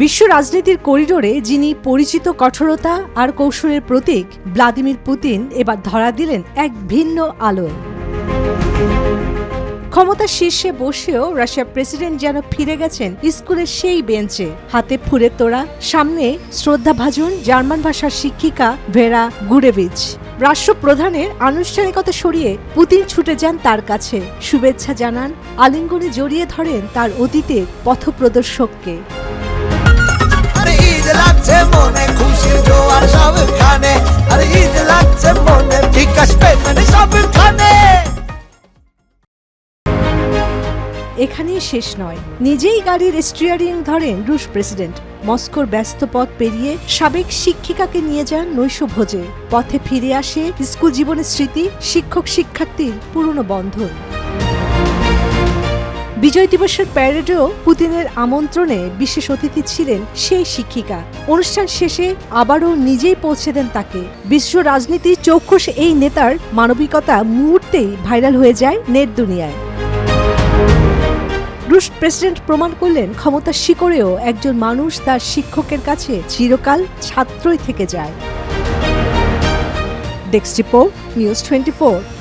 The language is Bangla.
বিশ্ব রাজনীতির করিডোরে যিনি পরিচিত কঠোরতা আর কৌশলের প্রতীক ভ্লাদিমির পুতিন এবার ধরা দিলেন এক ভিন্ন আলোয়। ক্ষমতার শীর্ষে বসেও রাশিয়ার প্রেসিডেন্ট যেন ফিরে গেছেন স্কুলের সেই বেঞ্চে, হাতে ফুলের তোড়া, সামনে শ্রদ্ধাভাজন জার্মান ভাষার শিক্ষিকা ভেরা গুরেভিচ। রাষ্ট্রপ্রধানের আনুষ্ঠানিকতা সরিয়ে পুতিন ছুটে যান তার কাছে, শুভেচ্ছা জানান, আলিঙ্গনে জড়িয়ে ধরেন তার অতীতের পথপ্রদর্শককে। এখানেই শেষ নয়, নিজেই গাড়ির স্টিয়ারিং ধরেন রুশ প্রেসিডেন্ট। মস্কোর ব্যস্ত পথ পেরিয়ে সাবেক শিক্ষিকাকে নিয়ে যান নৈশভোজে। পথে ফিরে আসে স্কুল জীবনের স্মৃতি, শিক্ষক শিক্ষার্থীর পুরনো বন্ধন। বিজয় দিবসের প্যারেডেও পুতিনের আমন্ত্রণে বিশেষ অতিথি ছিলেন সেই শিক্ষিকা। অনুষ্ঠান শেষে আবারও নিজেই পৌঁছে দেন তাকে। বিশ্ব রাজনীতির চৌখস এই নেতার মানবিকতা মুহূর্তেই ভাইরাল হয়ে যায় নেট দুনিয়ায়। রুশ প্রেসিডেন্ট প্রমাণ করলেন ক্ষমতার শিকড়েও একজন মানুষ তার শিক্ষকের কাছে চিরকাল ছাত্রই থেকে যায়। Desk report, news 24।